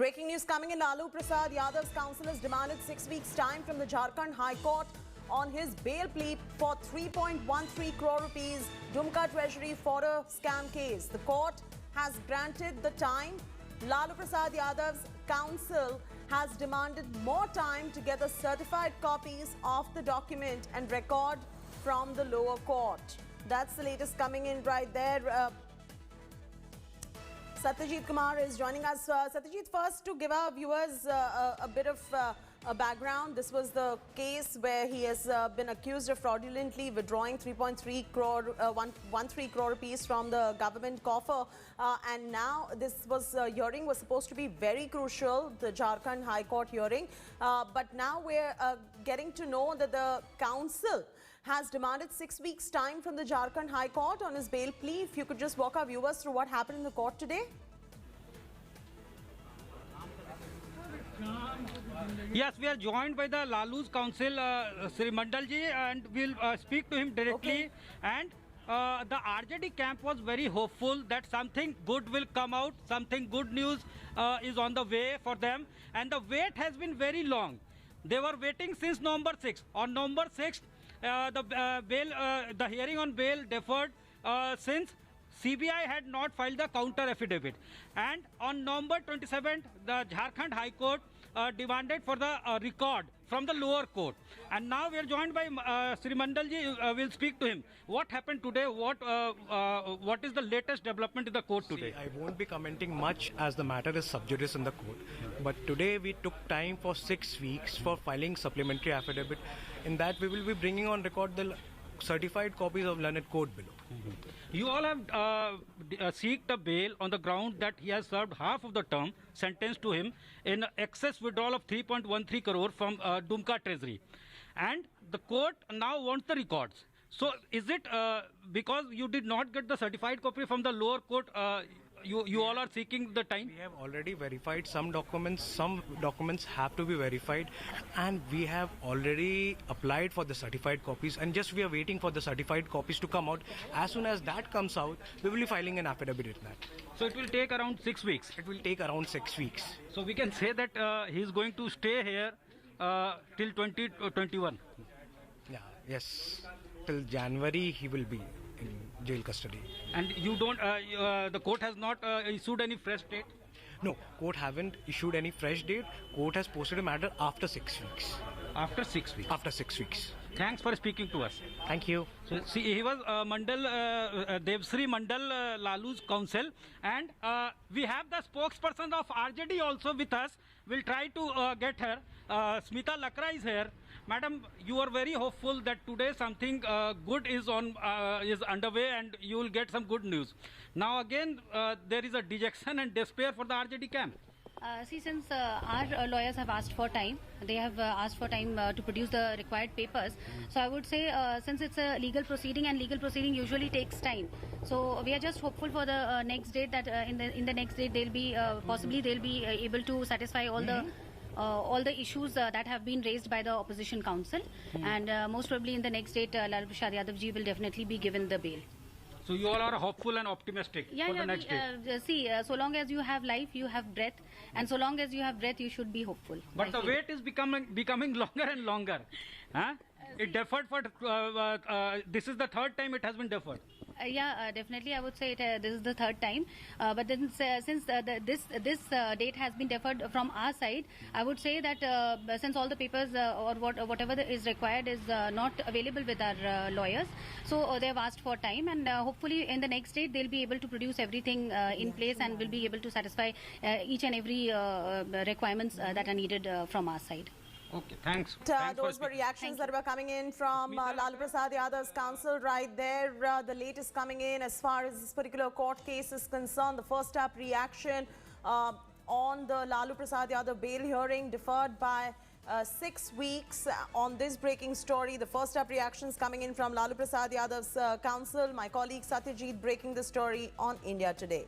Breaking news coming in. Lalu Prasad Yadav's counsel has demanded 6 weeks' time from the Jharkhand High Court on his bail plea for 3.13 crore rupees Dumka Treasury fodder scam case. The court has granted the time. Lalu Prasad Yadav's counsel has demanded more time to get the certified copies of the document and record from the lower court. That's the latest coming in right there. Satyajit Kumar is joining us. Satyajit, first to give our viewers a bit of a background, this was the case where he has been accused of fraudulently withdrawing 13 crore rupees from the government coffer. And now this hearing was supposed to be very crucial, the Jharkhand High Court hearing. But now we're getting to know that the counsel has demanded 6 weeks' time from the Jharkhand High Court on his bail plea. If you could just walk our viewers through what happened in the court today. Yes, we are joined by the Lalu's counsel, Sri Mandalji, and we'll speak to him directly. Okay. And the RJD camp was very hopeful that something good will come out, something good news is on the way for them. And the wait has been very long. They were waiting since November 6th. On November 6th, the hearing on bail deferred since CBI had not filed the counter affidavit. And on November 27th, the Jharkhand High Court demanded for the record from the lower court. And now we are joined by Sri Mandalji. We'll speak to him. What happened today? What is the latest development in the court today? I won't be commenting much as the matter is sub judice in the court. But today we took time for 6 weeks for filing supplementary affidavit. In that we will be bringing on record the certified copies of learned court below. You all have seeked a bail on the ground that he has served half of the term sentenced to him in excess withdrawal of 3.13 crore from Dumka Treasury. And the court now wants the records. So is it because you did not get the certified copy from the lower court, you all are seeking the time? We have already verified some documents have to be verified, and we have already applied for the certified copies, and just we are waiting for the certified copies to come out. As soon as that comes out, we will be filing an affidavit in that. So it will take around 6 weeks? It will take around 6 weeks. So we can say that he is going to stay here till 2021? Yeah, yes. Till January he will be in jail custody. And you don't, the court has not issued any fresh date? No, court haven't issued any fresh date. Court has posted a matter after 6 weeks. After 6 weeks? After 6 weeks. Thanks for speaking to us. Thank you. So, see, he was Devsri Mandal, Lalu's counsel, and we have the spokesperson of RJD also with us. We'll try to get her. Smita Lakra is here. Madam, you are very hopeful that today something good is underway and you will get some good news. Now again, there is a dejection and despair for the RJD camp. Since our lawyers have asked for time, they have asked for time to produce the required papers. So I would say since it's a legal proceeding and legal proceeding usually takes time. So we are just hopeful for the next date that in the next date they'll be possibly they'll be able to satisfy all the issues that have been raised by the opposition counsel. And most probably in the next date, Lalu Prasad Yadav ji will definitely be given the bail. So you all are hopeful and optimistic for the next date? So long as you have life, you have breath. And so long as you have breath, you should be hopeful. But the wait is becoming longer and longer. Huh? It deferred for, this is the third time it has been deferred. Definitely I would say this is the third time. But then since this date has been deferred from our side, I would say that since all the papers or whatever is required is not available with our lawyers, so they have asked for time, and hopefully in the next date they'll be able to produce everything in place and will be able to satisfy each and every requirements that are needed from our side. Okay, thanks. Those were reactions that were coming in from Lalu Prasad Yadav's counsel right there. The latest coming in as far as this particular court case is concerned. The first up reaction on the Lalu Prasad Yadav bail hearing deferred by 6 weeks on this breaking story. The first up reactions coming in from Lalu Prasad Yadav's counsel. My colleague Satyajit breaking the story on India Today.